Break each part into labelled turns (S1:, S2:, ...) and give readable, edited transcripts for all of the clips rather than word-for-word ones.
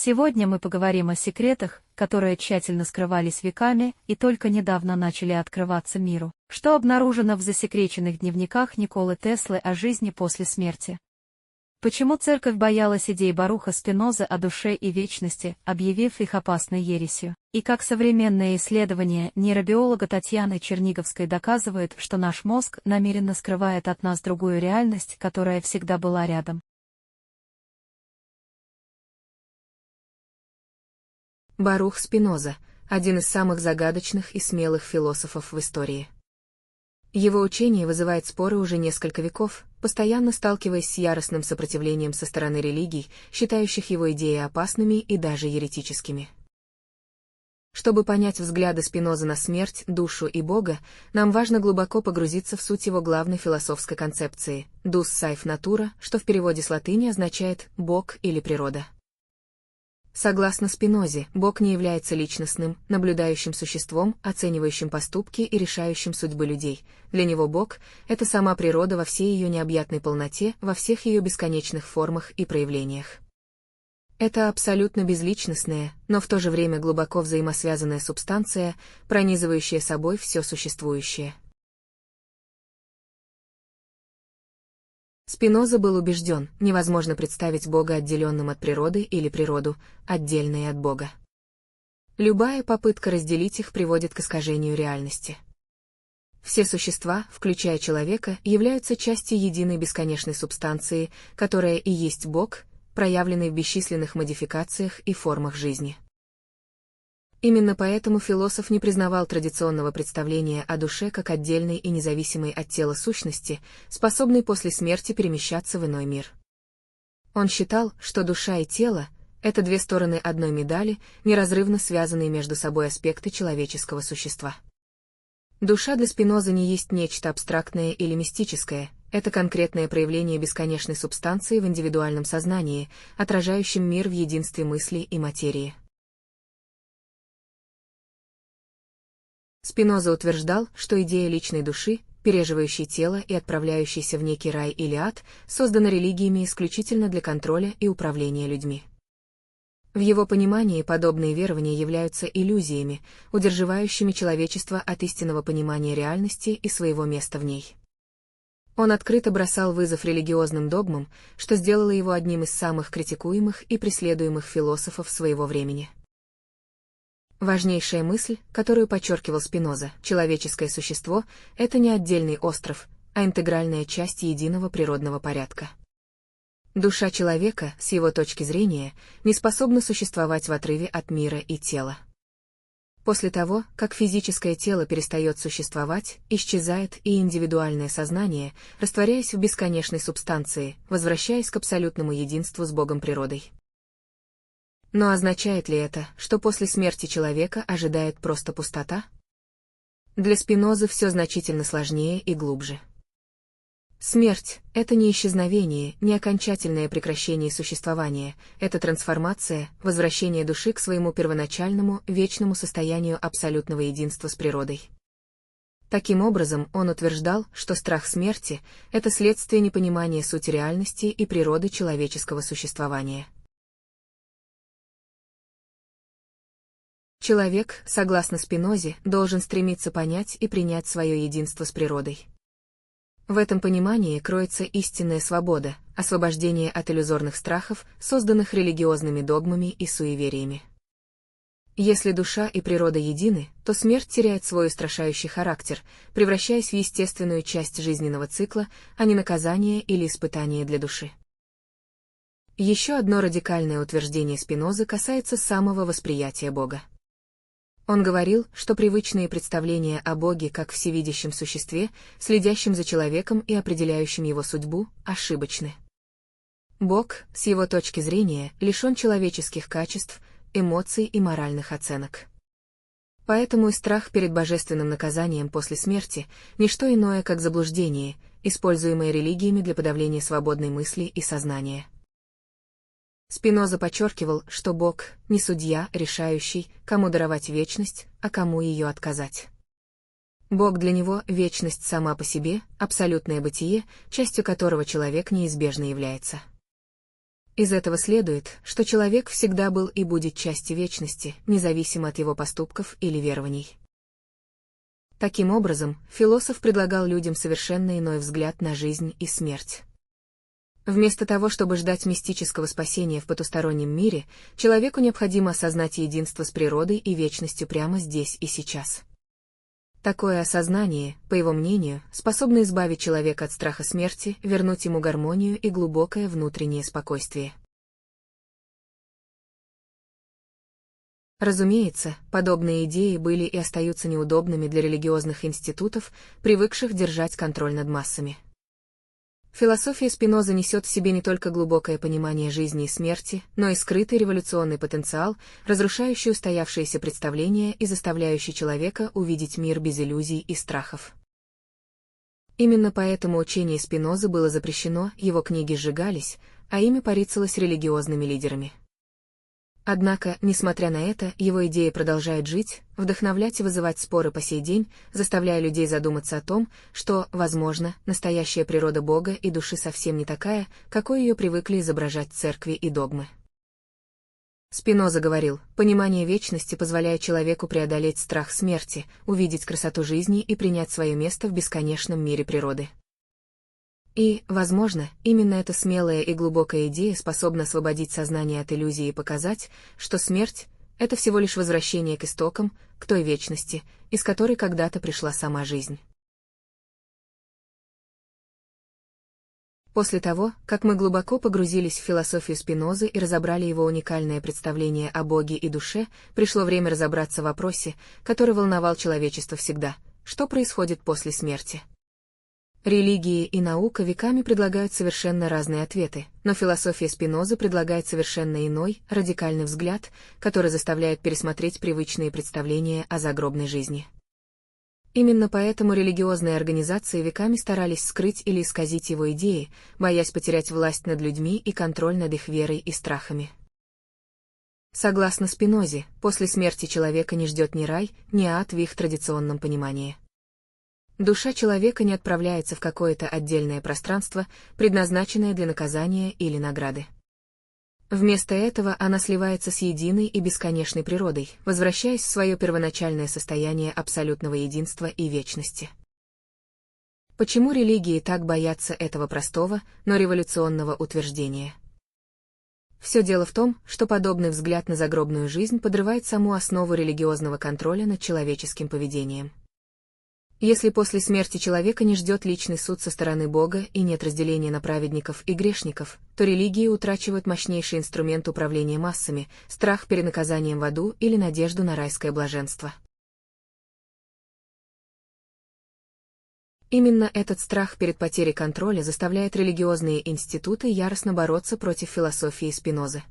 S1: Сегодня мы поговорим о секретах, которые тщательно скрывались веками и только недавно начали открываться миру, что обнаружено в засекреченных дневниках Николы Теслы о жизни после смерти. Почему церковь боялась идей Баруха Спинозы о душе и вечности, объявив их опасной ересью, и как современные исследования нейробиолога Татьяны Черниговской доказывают, что наш мозг намеренно скрывает от нас другую реальность, которая всегда была рядом.
S2: Барух Спиноза – один из самых загадочных и смелых философов в истории. Его учение вызывает споры уже несколько веков, постоянно сталкиваясь с яростным сопротивлением со стороны религий, считающих его идеи опасными и даже еретическими. Чтобы понять взгляды Спинозы на смерть, душу и Бога, нам важно глубоко погрузиться в суть его главной философской концепции – «Dus saev natura», что в переводе с латыни означает «Бог» или «природа». Согласно Спинозе, Бог не является личностным, наблюдающим существом, оценивающим поступки и решающим судьбы людей. Для него Бог — это сама природа во всей ее необъятной полноте, во всех ее бесконечных формах и проявлениях. Это абсолютно безличностная, но в то же время глубоко взаимосвязанная субстанция, пронизывающая собой все существующее. Спиноза был убежден, невозможно представить Бога отделенным от природы или природу, отдельной от Бога. Любая попытка разделить их приводит к искажению реальности. Все существа, включая человека, являются частью единой бесконечной субстанции, которая и есть Бог, проявленный в бесчисленных модификациях и формах жизни. Именно поэтому философ не признавал традиционного представления о душе как отдельной и независимой от тела сущности, способной после смерти перемещаться в иной мир. Он считал, что душа и тело — это две стороны одной медали, неразрывно связанные между собой аспекты человеческого существа. Душа для Спинозы не есть нечто абстрактное или мистическое, это конкретное проявление бесконечной субстанции в индивидуальном сознании, отражающем мир в единстве мысли и материи. Спиноза утверждал, что идея личной души, переживающей тело и отправляющейся в некий рай или ад, создана религиями исключительно для контроля и управления людьми. В его понимании подобные верования являются иллюзиями, удерживающими человечество от истинного понимания реальности и своего места в ней. Он открыто бросал вызов религиозным догмам, что сделало его одним из самых критикуемых и преследуемых философов своего времени. Важнейшая мысль, которую подчеркивал Спиноза, человеческое существо — это не отдельный остров, а интегральная часть единого природного порядка. Душа человека, с его точки зрения, не способна существовать в отрыве от мира и тела. После того, как физическое тело перестает существовать, исчезает и индивидуальное сознание, растворяясь в бесконечной субстанции, возвращаясь к абсолютному единству с Богом-природой. Но означает ли это, что после смерти человека ожидает просто пустота? Для Спинозы все значительно сложнее и глубже. Смерть — это не исчезновение, не окончательное прекращение существования, это трансформация, возвращение души к своему первоначальному, вечному состоянию абсолютного единства с природой. Таким образом, он утверждал, что страх смерти — это следствие непонимания сути реальности и природы человеческого существования. Человек, согласно Спинозе, должен стремиться понять и принять свое единство с природой. В этом понимании кроется истинная свобода, освобождение от иллюзорных страхов, созданных религиозными догмами и суевериями. Если душа и природа едины, то смерть теряет свой устрашающий характер, превращаясь в естественную часть жизненного цикла, а не наказание или испытание для души. Еще одно радикальное утверждение Спинозы касается самого восприятия Бога. Он говорил, что привычные представления о Боге как всевидящем существе, следящем за человеком и определяющем его судьбу, ошибочны. Бог, с его точки зрения, лишен человеческих качеств, эмоций и моральных оценок. Поэтому и страх перед божественным наказанием после смерти – ничто иное, как заблуждение, используемое религиями для подавления свободной мысли и сознания. Спиноза подчеркивал, что Бог — не судья, решающий, кому даровать вечность, а кому ее отказать. Бог для него — вечность сама по себе, абсолютное бытие, частью которого человек неизбежно является. Из этого следует, что человек всегда был и будет частью вечности, независимо от его поступков или верований. Таким образом, философ предлагал людям совершенно иной взгляд на жизнь и смерть. Вместо того, чтобы ждать мистического спасения в потустороннем мире, человеку необходимо осознать единство с природой и вечностью прямо здесь и сейчас. Такое осознание, по его мнению, способно избавить человека от страха смерти, вернуть ему гармонию и глубокое внутреннее спокойствие. Разумеется, подобные идеи были и остаются неудобными для религиозных институтов, привыкших держать контроль над массами. Философия Спинозы несет в себе не только глубокое понимание жизни и смерти, но и скрытый революционный потенциал, разрушающий устоявшиеся представления и заставляющий человека увидеть мир без иллюзий и страхов. Именно поэтому учение Спинозы было запрещено, его книги сжигались, а имя порицалось религиозными лидерами. Однако, несмотря на это, его идеи продолжают жить, вдохновлять и вызывать споры по сей день, заставляя людей задуматься о том, что, возможно, настоящая природа Бога и души совсем не такая, какой ее привыкли изображать церкви и догмы. Спиноза говорил, понимание вечности позволяет человеку преодолеть страх смерти, увидеть красоту жизни и принять свое место в бесконечном мире природы. И, возможно, именно эта смелая и глубокая идея способна освободить сознание от иллюзии и показать, что смерть — это всего лишь возвращение к истокам, к той вечности, из которой когда-то пришла сама жизнь. После того, как мы глубоко погрузились в философию Спинозы и разобрали его уникальное представление о Боге и душе, пришло время разобраться в вопросе, который волновал человечество всегда: что происходит после смерти? Религии и наука веками предлагают совершенно разные ответы, но философия Спинозы предлагает совершенно иной, радикальный взгляд, который заставляет пересмотреть привычные представления о загробной жизни. Именно поэтому религиозные организации веками старались скрыть или исказить его идеи, боясь потерять власть над людьми и контроль над их верой и страхами. Согласно Спинозе, после смерти человека не ждет ни рай, ни ад в их традиционном понимании. Душа человека не отправляется в какое-то отдельное пространство, предназначенное для наказания или награды. Вместо этого она сливается с единой и бесконечной природой, возвращаясь в свое первоначальное состояние абсолютного единства и вечности. Почему религии так боятся этого простого, но революционного утверждения? Все дело в том, что подобный взгляд на загробную жизнь подрывает саму основу религиозного контроля над человеческим поведением. Если после смерти человека не ждет личный суд со стороны Бога и нет разделения на праведников и грешников, то религии утрачивают мощнейший инструмент управления массами, страх перед наказанием в аду или надежду на райское блаженство. Именно этот страх перед потерей контроля заставляет религиозные институты яростно бороться против философии Спинозы.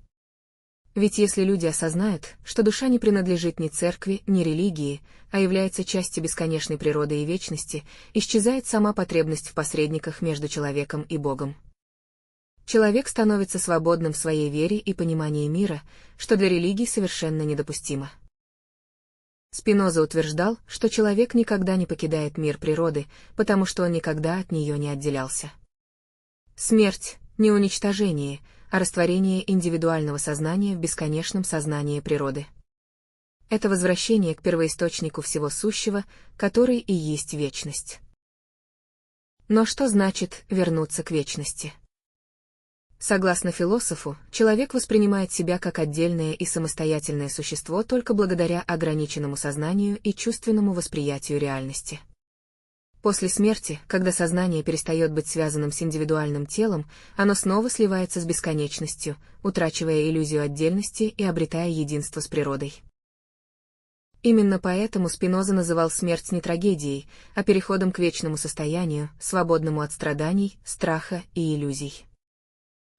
S2: Ведь если люди осознают, что душа не принадлежит ни церкви, ни религии, а является частью бесконечной природы и вечности, исчезает сама потребность в посредниках между человеком и Богом. Человек становится свободным в своей вере и понимании мира, что для религий совершенно недопустимо. Спиноза утверждал, что человек никогда не покидает мир природы, потому что он никогда от нее не отделялся. Смерть — не уничтожение, а растворение индивидуального сознания в бесконечном сознании природы. Это возвращение к первоисточнику всего сущего, который и есть вечность. Но что значит вернуться к вечности? Согласно философу, человек воспринимает себя как отдельное и самостоятельное существо только благодаря ограниченному сознанию и чувственному восприятию реальности. После смерти, когда сознание перестает быть связанным с индивидуальным телом, оно снова сливается с бесконечностью, утрачивая иллюзию отдельности и обретая единство с природой. Именно поэтому Спиноза называл смерть не трагедией, а переходом к вечному состоянию, свободному от страданий, страха и иллюзий.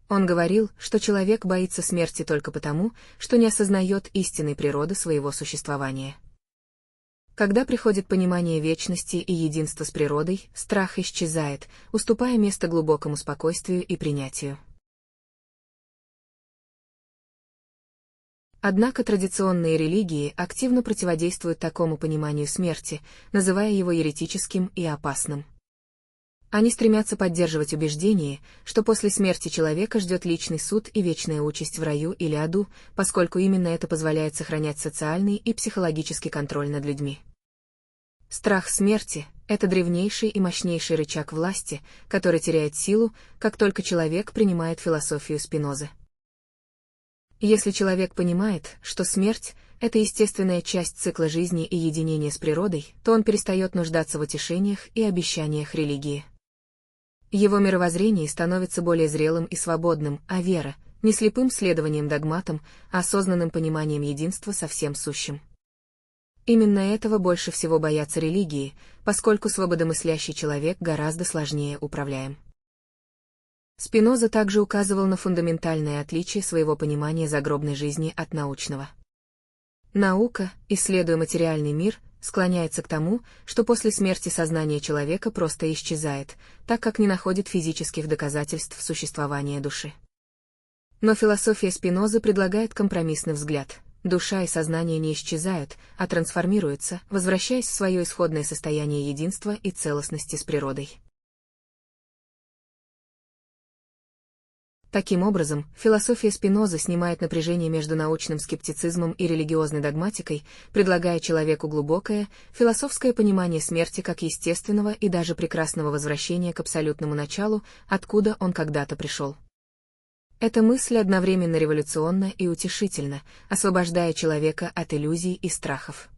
S2: Он говорил, что человек боится смерти только потому, что не осознает истинной природы своего существования. Когда приходит понимание вечности и единства с природой, страх исчезает, уступая место глубокому спокойствию и принятию. Однако традиционные религии активно противодействуют такому пониманию смерти, называя его еретическим и опасным. Они стремятся поддерживать убеждение, что после смерти человека ждет личный суд и вечная участь в раю или аду, поскольку именно это позволяет сохранять социальный и психологический контроль над людьми. Страх смерти – это древнейший и мощнейший рычаг власти, который теряет силу, как только человек принимает философию Спинозы. Если человек понимает, что смерть – это естественная часть цикла жизни и единения с природой, то он перестает нуждаться в утешениях и обещаниях религии. Его мировоззрение становится более зрелым и свободным, а вера – не слепым следованием догматам, а осознанным пониманием единства со всем сущим. Именно этого больше всего боятся религии, поскольку свободомыслящий человек гораздо сложнее управляем. Спиноза также указывал на фундаментальное отличие своего понимания загробной жизни от научного. Наука, исследуя материальный мир, склоняется к тому, что после смерти сознание человека просто исчезает, так как не находит физических доказательств существования души. Но философия Спинозы предлагает компромиссный взгляд. Душа и сознание не исчезают, а трансформируются, возвращаясь в свое исходное состояние единства и целостности с природой. Таким образом, философия Спинозы снимает напряжение между научным скептицизмом и религиозной догматикой, предлагая человеку глубокое, философское понимание смерти как естественного и даже прекрасного возвращения к абсолютному началу, откуда он когда-то пришел. Эта мысль одновременно революционна и утешительна, освобождая человека от иллюзий и страхов.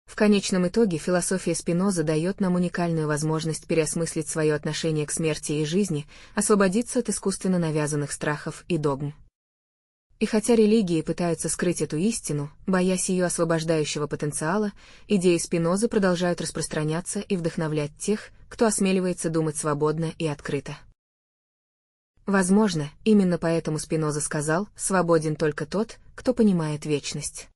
S2: В конечном итоге философия Спинозы дает нам уникальную возможность переосмыслить свое отношение к смерти и жизни, освободиться от искусственно навязанных страхов и догм. И хотя религии пытаются скрыть эту истину, боясь ее освобождающего потенциала, идеи Спинозы продолжают распространяться и вдохновлять тех, кто осмеливается думать свободно и открыто. Возможно, именно поэтому Спиноза сказал: «Свободен только тот, кто понимает вечность».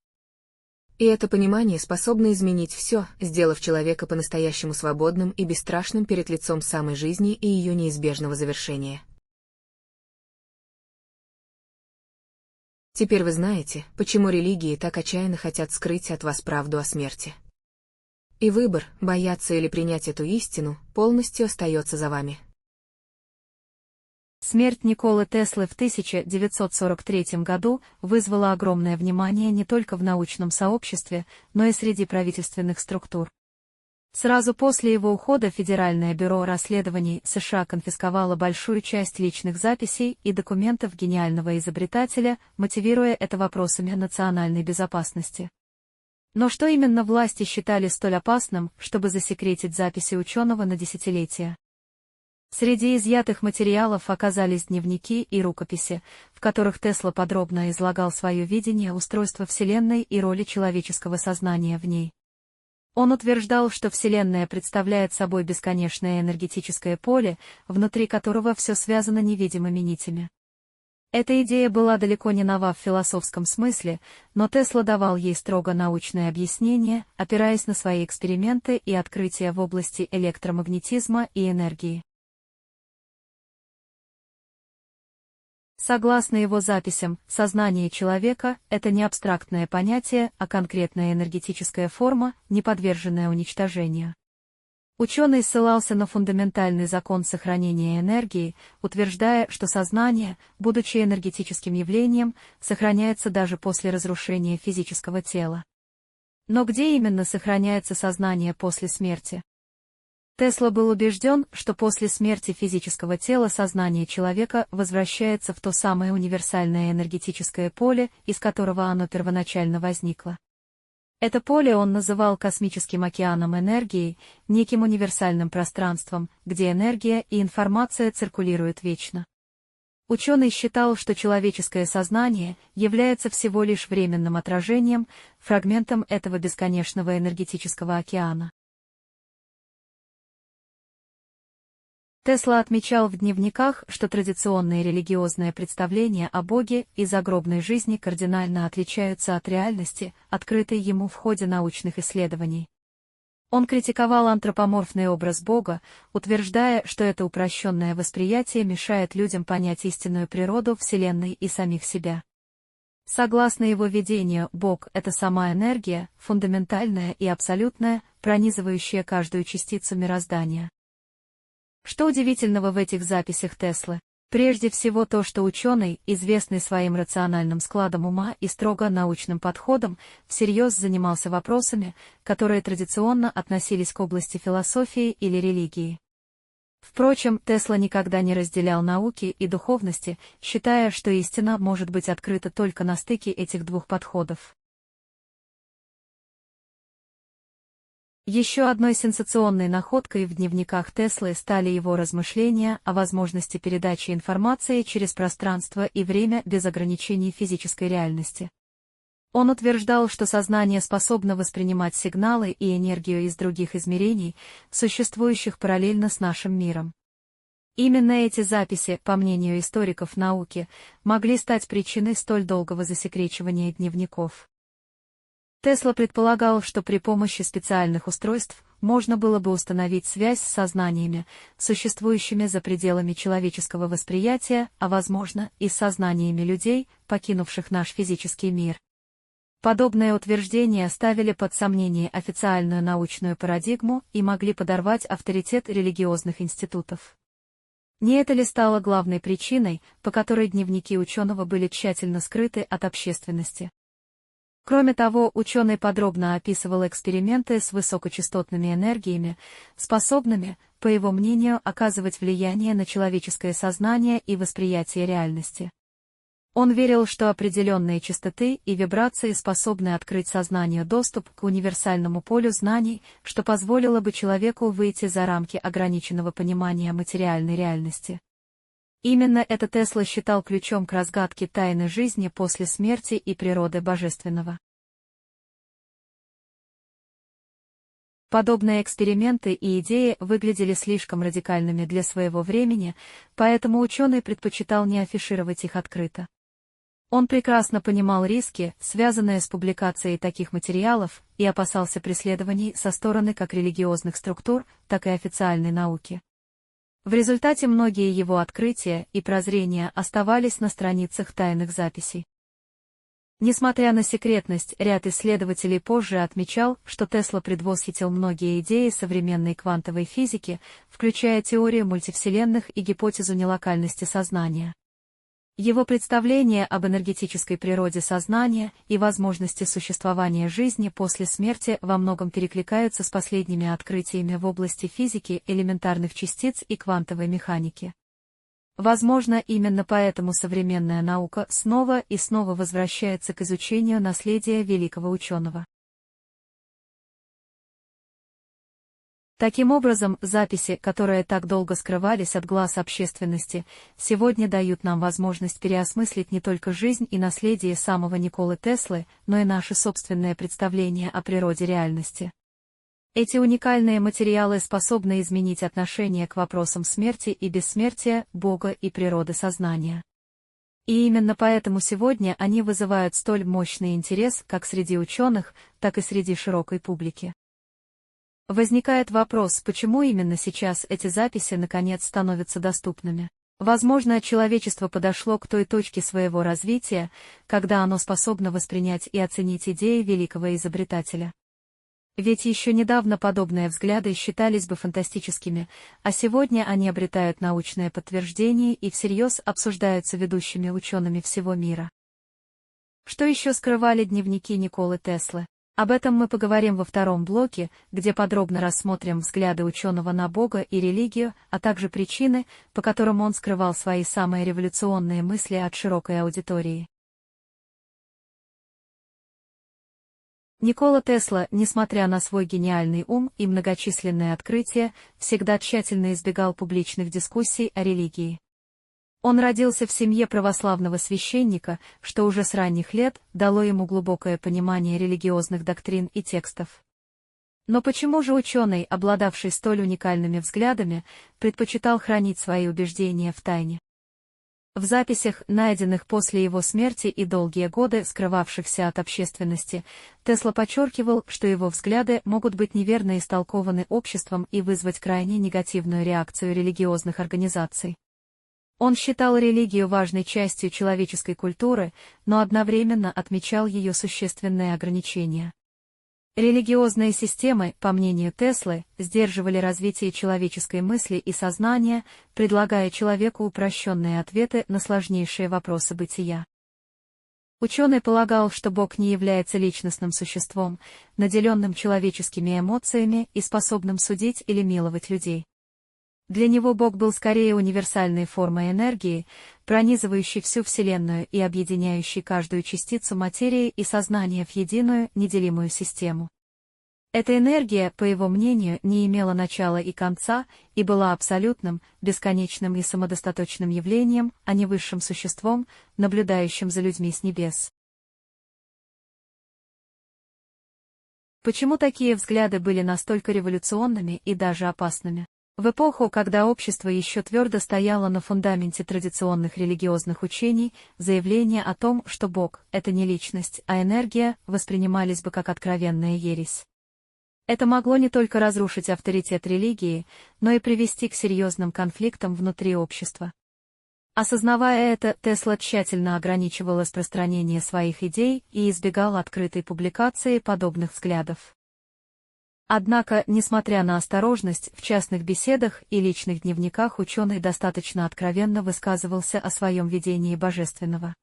S2: И это понимание способно изменить все, сделав человека по-настоящему свободным и бесстрашным перед лицом самой жизни и ее неизбежного завершения. Теперь вы знаете, почему религии так отчаянно хотят скрыть от вас правду о смерти. И выбор, бояться или принять эту истину, полностью остается за вами.
S1: Смерть Николы Теслы в 1943 году вызвала огромное внимание не только в научном сообществе, но и среди правительственных структур. Сразу после его ухода Федеральное бюро расследований США конфисковало большую часть личных записей и документов гениального изобретателя, мотивируя это вопросами национальной безопасности. Но что именно власти считали столь опасным, чтобы засекретить записи ученого на десятилетия? Среди изъятых материалов оказались дневники и рукописи, в которых Тесла подробно излагал свое видение устройства Вселенной и роли человеческого сознания в ней. Он утверждал, что Вселенная представляет собой бесконечное энергетическое поле, внутри которого все связано невидимыми нитями. Эта идея была далеко не нова в философском смысле, но Тесла давал ей строго научное объяснение, опираясь на свои эксперименты и открытия в области электромагнетизма и энергии. Согласно его записям, сознание человека – это не абстрактное понятие, а конкретная энергетическая форма, не подверженная уничтожению. Ученый ссылался на фундаментальный закон сохранения энергии, утверждая, что сознание, будучи энергетическим явлением, сохраняется даже после разрушения физического тела. Но где именно сохраняется сознание после смерти? Тесла был убежден, что после смерти физического тела сознание человека возвращается в то самое универсальное энергетическое поле, из которого оно первоначально возникло. Это поле он называл космическим океаном энергии, неким универсальным пространством, где энергия и информация циркулируют вечно. Ученый считал, что человеческое сознание является всего лишь временным отражением, фрагментом этого бесконечного энергетического океана. Тесла отмечал в дневниках, что традиционные религиозные представления о Боге и загробной жизни кардинально отличаются от реальности, открытой ему в ходе научных исследований. Он критиковал антропоморфный образ Бога, утверждая, что это упрощенное восприятие мешает людям понять истинную природу Вселенной и самих себя. Согласно его видению, Бог — это сама энергия, фундаментальная и абсолютная, пронизывающая каждую частицу мироздания. Что удивительного в этих записях Теслы? Прежде всего то, что ученый, известный своим рациональным складом ума и строго научным подходом, всерьез занимался вопросами, которые традиционно относились к области философии или религии. Впрочем, Тесла никогда не разделял науки и духовности, считая, что истина может быть открыта только на стыке этих двух подходов. Еще одной сенсационной находкой в дневниках Теслы стали его размышления о возможности передачи информации через пространство и время без ограничений физической реальности. Он утверждал, что сознание способно воспринимать сигналы и энергию из других измерений, существующих параллельно с нашим миром. Именно эти записи, по мнению историков науки, могли стать причиной столь долгого засекречивания дневников. Тесла предполагал, что при помощи специальных устройств можно было бы установить связь с сознаниями, существующими за пределами человеческого восприятия, а возможно, и с сознаниями людей, покинувших наш физический мир. Подобные утверждения ставили под сомнение официальную научную парадигму и могли подорвать авторитет религиозных институтов. Не это ли стало главной причиной, по которой дневники ученого были тщательно скрыты от общественности? Кроме того, ученый подробно описывал эксперименты с высокочастотными энергиями, способными, по его мнению, оказывать влияние на человеческое сознание и восприятие реальности. Он верил, что определенные частоты и вибрации способны открыть сознанию доступ к универсальному полю знаний, что позволило бы человеку выйти за рамки ограниченного понимания материальной реальности. Именно это Тесла считал ключом к разгадке тайны жизни после смерти и природы божественного. Подобные эксперименты и идеи выглядели слишком радикальными для своего времени, поэтому ученый предпочитал не афишировать их открыто. Он прекрасно понимал риски, связанные с публикацией таких материалов, и опасался преследований со стороны как религиозных структур, так и официальной науки. В результате многие его открытия и прозрения оставались на страницах тайных записей. Несмотря на секретность, ряд исследователей позже отмечал, что Тесла предвосхитил многие идеи современной квантовой физики, включая теорию мультивселенных и гипотезу нелокальности сознания. Его представления об энергетической природе сознания и возможности существования жизни после смерти во многом перекликаются с последними открытиями в области физики элементарных частиц и квантовой механики. Возможно, именно поэтому современная наука снова и снова возвращается к изучению наследия великого ученого. Таким образом, записи, которые так долго скрывались от глаз общественности, сегодня дают нам возможность переосмыслить не только жизнь и наследие самого Николы Теслы, но и наше собственное представление о природе реальности. Эти уникальные материалы способны изменить отношение к вопросам смерти и бессмертия, Бога и природы сознания. И именно поэтому сегодня они вызывают столь мощный интерес как среди ученых, так и среди широкой публики. Возникает вопрос, почему именно сейчас эти записи наконец становятся доступными. Возможно, человечество подошло к той точке своего развития, когда оно способно воспринять и оценить идеи великого изобретателя. Ведь еще недавно подобные взгляды считались бы фантастическими, а сегодня они обретают научное подтверждение и всерьез обсуждаются ведущими учеными всего мира. Что еще скрывали дневники Николы Теслы? Об этом мы поговорим во втором блоке, где подробно рассмотрим взгляды ученого на Бога и религию, а также причины, по которым он скрывал свои самые революционные мысли от широкой аудитории. Никола Тесла, несмотря на свой гениальный ум и многочисленные открытия, всегда тщательно избегал публичных дискуссий о религии. Он родился в семье православного священника, что уже с ранних лет дало ему глубокое понимание религиозных доктрин и текстов. Но почему же ученый, обладавший столь уникальными взглядами, предпочитал хранить свои убеждения в тайне? В записях, найденных после его смерти и долгие годы скрывавшихся от общественности, Тесла подчеркивал, что его взгляды могут быть неверно истолкованы обществом и вызвать крайне негативную реакцию религиозных организаций. Он считал религию важной частью человеческой культуры, но одновременно отмечал ее существенные ограничения. Религиозные системы, по мнению Теслы, сдерживали развитие человеческой мысли и сознания, предлагая человеку упрощенные ответы на сложнейшие вопросы бытия. Ученый полагал, что Бог не является личностным существом, наделенным человеческими эмоциями и способным судить или миловать людей. Для него Бог был скорее универсальной формой энергии, пронизывающей всю Вселенную и объединяющей каждую частицу материи и сознания в единую, неделимую систему. Эта энергия, по его мнению, не имела начала и конца и была абсолютным, бесконечным и самодостаточным явлением, а не высшим существом, наблюдающим за людьми с небес. Почему такие взгляды были настолько революционными и даже опасными? В эпоху, когда общество еще твердо стояло на фундаменте традиционных религиозных учений, заявления о том, что Бог — это не личность, а энергия, воспринимались бы как откровенная ересь. Это могло не только разрушить авторитет религии, но и привести к серьезным конфликтам внутри общества. Осознавая это, Тесла тщательно ограничивал распространение своих идей и избегал открытой публикации подобных взглядов. Однако, несмотря на осторожность, в частных беседах и личных дневниках ученый достаточно откровенно высказывался о своем видении божественного.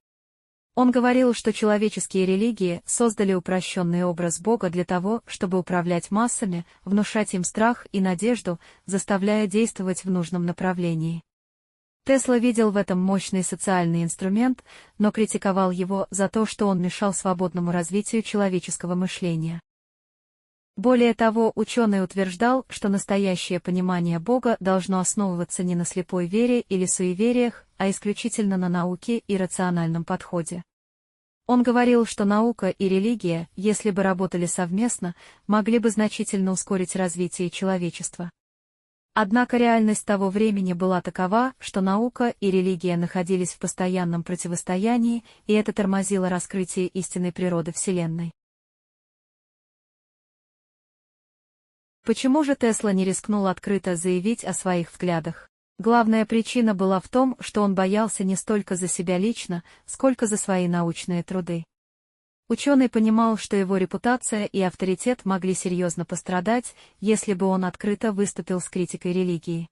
S1: Он говорил, что человеческие религии создали упрощенный образ Бога для того, чтобы управлять массами, внушать им страх и надежду, заставляя действовать в нужном направлении. Тесла видел в этом мощный социальный инструмент, но критиковал его за то, что он мешал свободному развитию человеческого мышления. Более того, ученый утверждал, что настоящее понимание Бога должно основываться не на слепой вере или суевериях, а исключительно на науке и рациональном подходе. Он говорил, что наука и религия, если бы работали совместно, могли бы значительно ускорить развитие человечества. Однако реальность того времени была такова, что наука и религия находились в постоянном противостоянии, и это тормозило раскрытие истинной природы Вселенной. Почему же Тесла не рискнул открыто заявить о своих взглядах? Главная причина была в том, что он боялся не столько за себя лично, сколько за свои научные труды. Ученый понимал, что его репутация и авторитет могли серьезно пострадать, если бы он открыто выступил с критикой религии.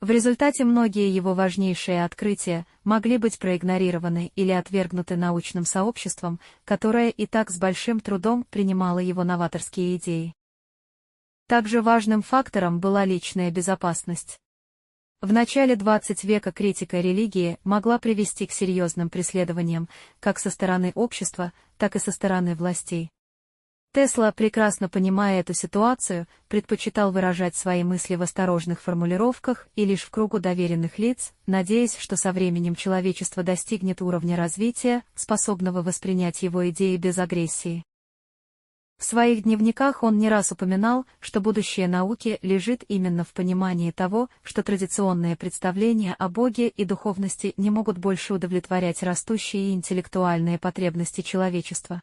S1: В результате многие его важнейшие открытия могли быть проигнорированы или отвергнуты научным сообществом, которое и так с большим трудом принимало его новаторские идеи. Также важным фактором была личная безопасность. В начале XX века критика религии могла привести к серьезным преследованиям, как со стороны общества, так и со стороны властей. Тесла, прекрасно понимая эту ситуацию, предпочитал выражать свои мысли в осторожных формулировках и лишь в кругу доверенных лиц, надеясь, что со временем человечество достигнет уровня развития, способного воспринять его идеи без агрессии. В своих дневниках он не раз упоминал, что будущее науки лежит именно в понимании того, что традиционные представления о Боге и духовности не могут больше удовлетворять растущие интеллектуальные потребности человечества.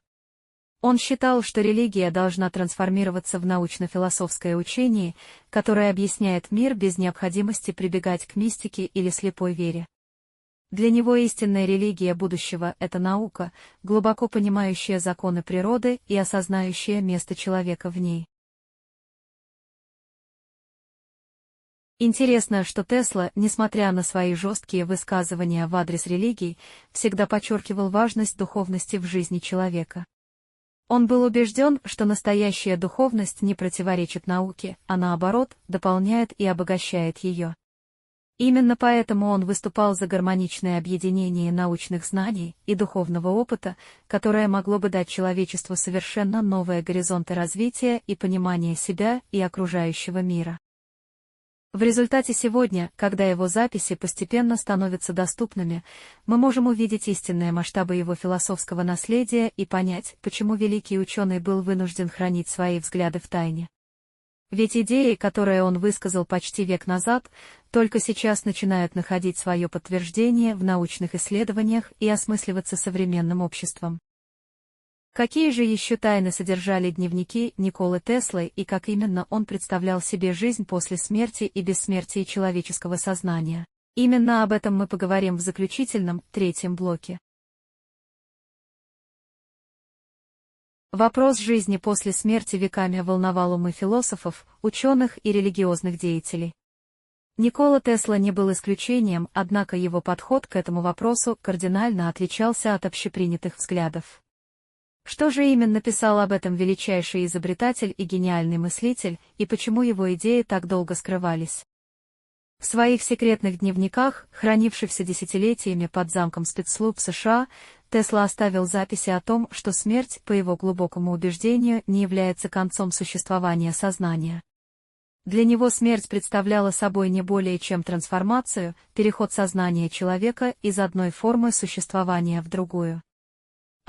S1: Он считал, что религия должна трансформироваться в научно-философское учение, которое объясняет мир без необходимости прибегать к мистике или слепой вере. Для него истинная религия будущего — это наука, глубоко понимающая законы природы и осознающая место человека в ней. Интересно, что Тесла, несмотря на свои жесткие высказывания в адрес религий, всегда подчеркивал важность духовности в жизни человека. Он был убежден, что настоящая духовность не противоречит науке, а наоборот, дополняет и обогащает ее. Именно поэтому он выступал за гармоничное объединение научных знаний и духовного опыта, которое могло бы дать человечеству совершенно новые горизонты развития и понимания себя и окружающего мира. В результате сегодня, когда его записи постепенно становятся доступными, мы можем увидеть истинные масштабы его философского наследия и понять, почему великий ученый был вынужден хранить свои взгляды в тайне. Ведь идеи, которые он высказал почти век назад, только сейчас начинают находить свое подтверждение в научных исследованиях и осмысливаться современным обществом. Какие же еще тайны содержали дневники Николы Теслы и как именно он представлял себе жизнь после смерти и бессмертия человеческого сознания? Именно об этом мы поговорим в заключительном, третьем блоке. Вопрос жизни после смерти веками волновал умы философов, ученых и религиозных деятелей. Никола Тесла не был исключением, однако его подход к этому вопросу кардинально отличался от общепринятых взглядов. Что же именно писал об этом величайший изобретатель и гениальный мыслитель, и почему его идеи так долго скрывались? В своих секретных дневниках, хранившихся десятилетиями под замком спецслужб США, Тесла оставил записи о том, что смерть, по его глубокому убеждению, не является концом существования сознания. Для него смерть представляла собой не более чем трансформацию, переход сознания человека из одной формы существования в другую.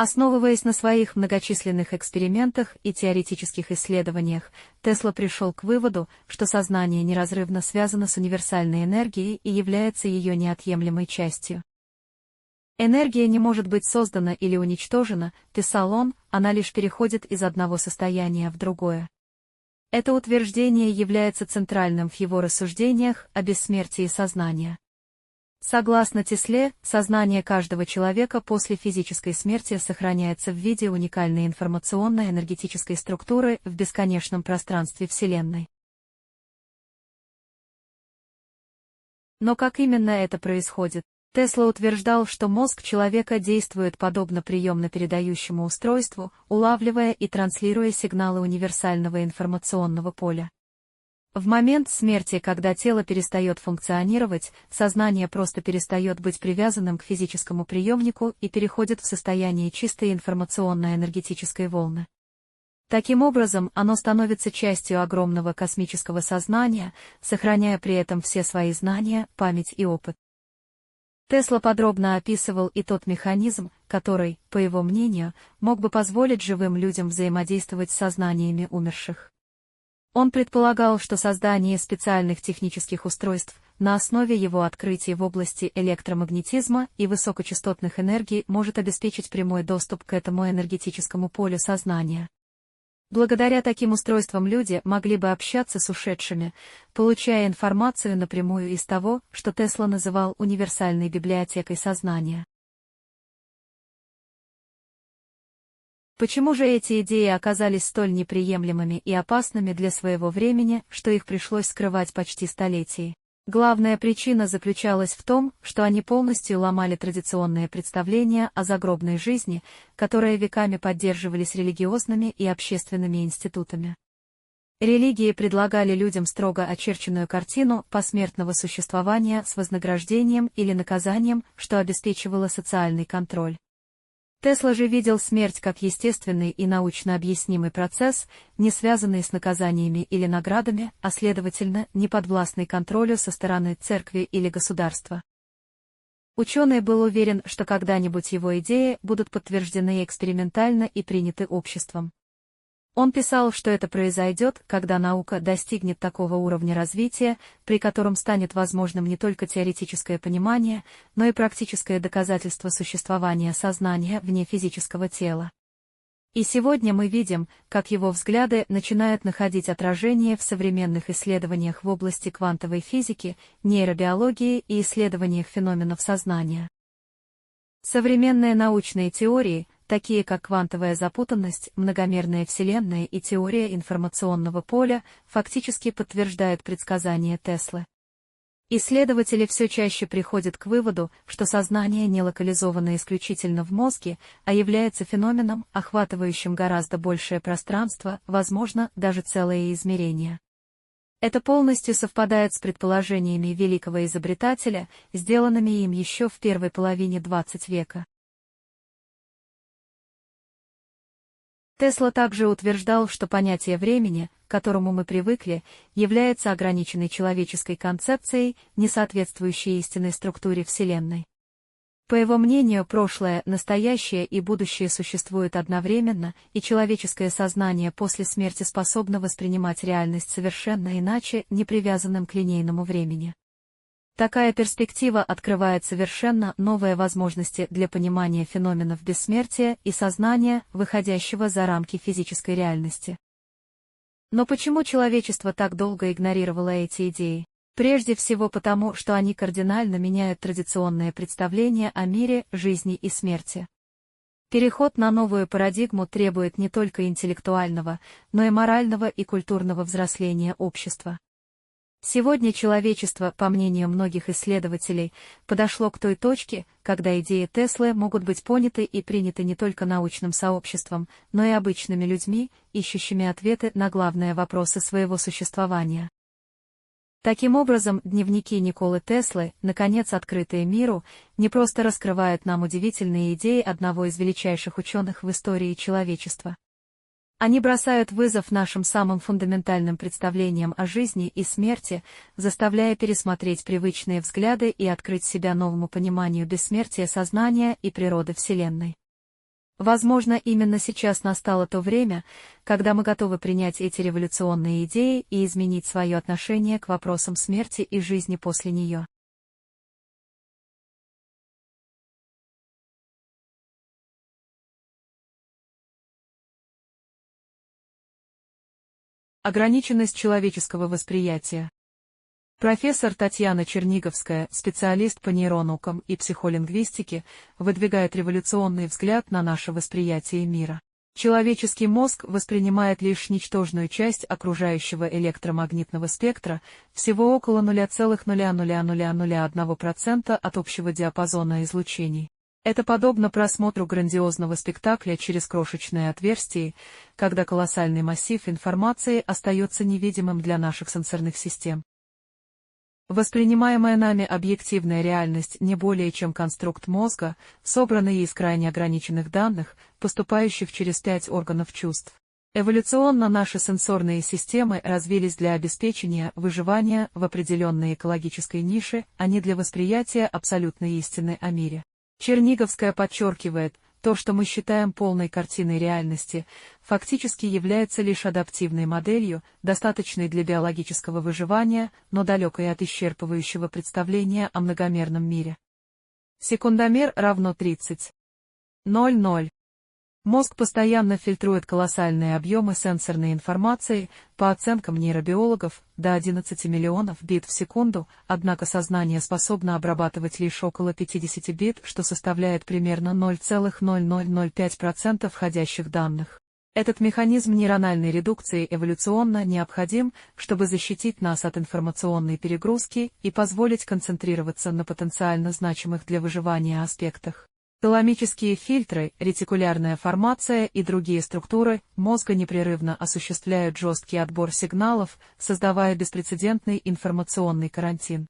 S1: Основываясь на своих многочисленных экспериментах и теоретических исследованиях, Тесла пришел к выводу, что сознание неразрывно связано с универсальной энергией и является ее неотъемлемой частью. «Энергия не может быть создана или уничтожена», — писал он, — «она лишь переходит из одного состояния в другое». Это утверждение является центральным в его рассуждениях о бессмертии сознания. Согласно Тесле, сознание каждого человека после физической смерти сохраняется в виде уникальной информационно-энергетической структуры в бесконечном пространстве Вселенной. Но как именно это происходит? Тесла утверждал, что мозг человека действует подобно приемно-передающему устройству, улавливая и транслируя сигналы универсального информационного поля. В момент смерти, когда тело перестает функционировать, сознание просто перестает быть привязанным к физическому приемнику и переходит в состояние чистой информационно-энергетической волны. Таким образом, оно становится частью огромного космического сознания, сохраняя при этом все свои знания, память и опыт. Тесла подробно описывал и тот механизм, который, по его мнению, мог бы позволить живым людям взаимодействовать с сознаниями умерших. Он предполагал, что создание специальных технических устройств на основе его открытий в области электромагнетизма и высокочастотных энергий может обеспечить прямой доступ к этому энергетическому полю сознания. Благодаря таким устройствам люди могли бы общаться с ушедшими, получая информацию напрямую из того, что Тесла называл универсальной библиотекой сознания. Почему же эти идеи оказались столь неприемлемыми и опасными для своего времени, что их пришлось скрывать почти столетия? Главная причина заключалась в том, что они полностью ломали традиционные представления о загробной жизни, которые веками поддерживались религиозными и общественными институтами. Религии предлагали людям строго очерченную картину посмертного существования с вознаграждением или наказанием, что обеспечивало социальный контроль. Тесла же видел смерть как естественный и научно объяснимый процесс, не связанный с наказаниями или наградами, а следовательно, не подвластный контролю со стороны церкви или государства. Ученый был уверен, что когда-нибудь его идеи будут подтверждены экспериментально и приняты обществом. Он писал, что это произойдет, когда наука достигнет такого уровня развития, при котором станет возможным не только теоретическое понимание, но и практическое доказательство существования сознания вне физического тела. И сегодня мы видим, как его взгляды начинают находить отражение в современных исследованиях в области квантовой физики, нейробиологии и исследованиях феноменов сознания. Современные научные теории, такие как квантовая запутанность, многомерная Вселенная и теория информационного поля, фактически подтверждают предсказания Теслы. Исследователи все чаще приходят к выводу, что сознание не локализовано исключительно в мозге, а является феноменом, охватывающим гораздо большее пространство, возможно, даже целое измерение. Это полностью совпадает с предположениями великого изобретателя, сделанными им еще в первой половине XX века. Тесла также утверждал, что понятие времени, к которому мы привыкли, является ограниченной человеческой концепцией, не соответствующей истинной структуре Вселенной. По его мнению, прошлое, настоящее и будущее существуют одновременно, и человеческое сознание после смерти способно воспринимать реальность совершенно иначе, не привязанным к линейному времени. Такая перспектива открывает совершенно новые возможности для понимания феноменов бессмертия и сознания, выходящего за рамки физической реальности. Но почему человечество так долго игнорировало эти идеи? Прежде всего потому, что они кардинально меняют традиционные представления о мире, жизни и смерти. Переход на новую парадигму требует не только интеллектуального, но и морального и культурного взросления общества. Сегодня человечество, по мнению многих исследователей, подошло к той точке, когда идеи Теслы могут быть поняты и приняты не только научным сообществом, но и обычными людьми, ищущими ответы на главные вопросы своего существования. Таким образом, дневники Николы Теслы, наконец открытые миру, не просто раскрывают нам удивительные идеи одного из величайших ученых в истории человечества. Они бросают вызов нашим самым фундаментальным представлениям о жизни и смерти, заставляя пересмотреть привычные взгляды и открыть себя новому пониманию бессмертия сознания и природы Вселенной. Возможно, именно сейчас настало то время, когда мы готовы принять эти революционные идеи и изменить свое отношение к вопросам смерти и жизни после нее. Ограниченность человеческого восприятия. Профессор Татьяна Черниговская, специалист по нейронаукам и психолингвистике, выдвигает революционный взгляд на наше восприятие мира. Человеческий мозг воспринимает лишь ничтожную часть окружающего электромагнитного спектра, всего около 0,00001% от общего диапазона излучений. Это подобно просмотру грандиозного спектакля через крошечные отверстия, когда колоссальный массив информации остается невидимым для наших сенсорных систем. Воспринимаемая нами объективная реальность не более чем конструкт мозга, собранный из крайне ограниченных данных, поступающих через 5 органов чувств. Эволюционно наши сенсорные системы развились для обеспечения выживания в определенной экологической нише, а не для восприятия абсолютной истины о мире. Черниговская подчеркивает, то, что мы считаем полной картиной реальности, фактически является лишь адаптивной моделью, достаточной для биологического выживания, но далекой от исчерпывающего представления о многомерном мире. Секундомер равно 30:00. Мозг постоянно фильтрует колоссальные объемы сенсорной информации, по оценкам нейробиологов, до 11 миллионов бит в секунду, однако сознание способно обрабатывать лишь около 50 бит, что составляет примерно 0,0005% входящих данных. Этот механизм нейрональной редукции эволюционно необходим, чтобы защитить нас от информационной перегрузки и позволить концентрироваться на потенциально значимых для выживания аспектах. Таламические фильтры, ретикулярная формация и другие структуры мозга непрерывно осуществляют жесткий отбор сигналов, создавая беспрецедентный информационный карантин.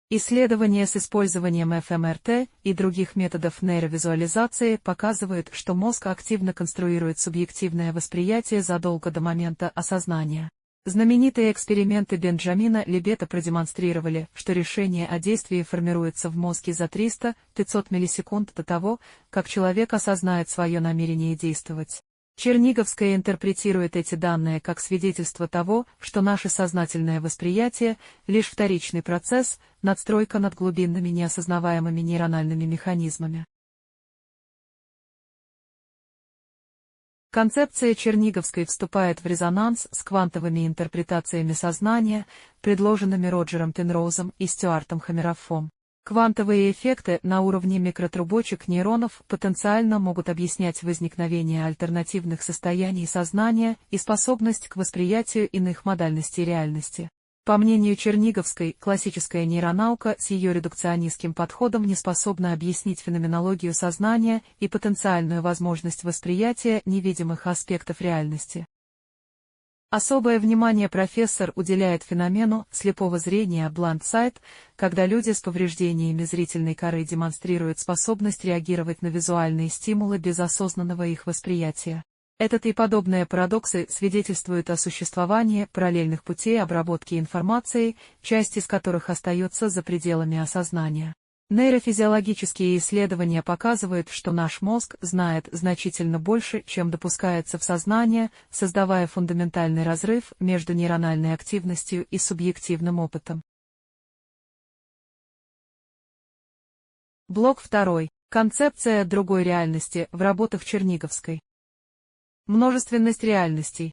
S1: Исследования с использованием ФМРТ и других методов нейровизуализации показывают, что мозг активно конструирует субъективное восприятие задолго до момента осознания. Знаменитые эксперименты Бенджамина Либета продемонстрировали, что решение о действии формируется в мозге за 300-500 миллисекунд до того, как человек осознает свое намерение действовать. Черниговская интерпретирует эти данные как свидетельство того, что наше сознательное восприятие – лишь вторичный процесс, надстройка над глубинными неосознаваемыми нейрональными механизмами. Концепция Черниговской вступает в резонанс с квантовыми интерпретациями сознания, предложенными Роджером Пенроузом и Стюартом Хаммераффом. Квантовые эффекты на уровне микротрубочек нейронов потенциально могут объяснять возникновение альтернативных состояний сознания и способность к восприятию иных модальностей реальности. По мнению Черниговской, классическая нейронаука с ее редукционистским подходом не способна объяснить феноменологию сознания и потенциальную возможность восприятия невидимых аспектов реальности. Особое внимание профессор уделяет феномену слепого зрения blind sight, когда люди с повреждениями зрительной коры демонстрируют способность реагировать на визуальные стимулы без осознанного их восприятия. Этот и подобные парадоксы свидетельствуют о существовании параллельных путей обработки информации, часть из которых остается за пределами осознания. Нейрофизиологические исследования показывают, что наш мозг знает значительно больше, чем допускается в сознание, создавая фундаментальный разрыв между нейрональной активностью и субъективным опытом. Блок 2. Концепция другой реальности в работах Черниговской. Множественность реальностей.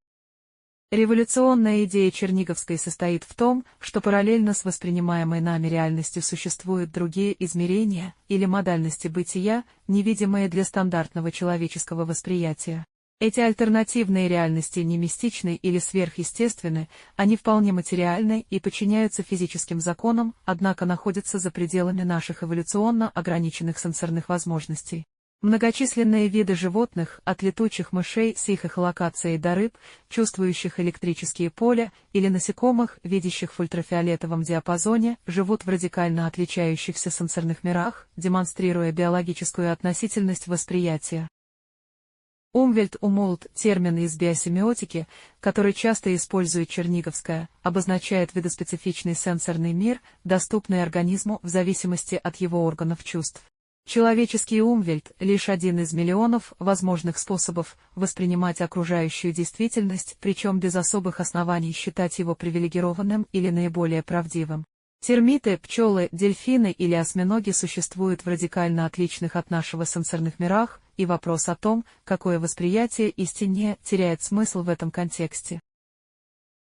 S1: Революционная идея Черниговской состоит в том, что параллельно с воспринимаемой нами реальностью существуют другие измерения или модальности бытия, невидимые для стандартного человеческого восприятия. Эти альтернативные реальности не мистичны или сверхъестественны, они вполне материальны и подчиняются физическим законам, однако находятся за пределами наших эволюционно ограниченных сенсорных возможностей. Многочисленные виды животных, от летучих мышей с их эхолокацией до рыб, чувствующих электрические поля, или насекомых, видящих в ультрафиолетовом диапазоне, живут в радикально отличающихся сенсорных мирах, демонстрируя биологическую относительность восприятия. Умвельт-Умолт, термин из биосемиотики, который часто использует Черниговская, обозначает видоспецифичный сенсорный мир, доступный организму в зависимости от его органов чувств. Человеческий Умвельт — лишь один из миллионов возможных способов воспринимать окружающую действительность, причем без особых оснований считать его привилегированным или наиболее правдивым. Термиты, пчелы, дельфины или осьминоги существуют в радикально отличных от нашего сенсорных мирах, и вопрос о том, какое восприятие истиннее, теряет смысл в этом контексте.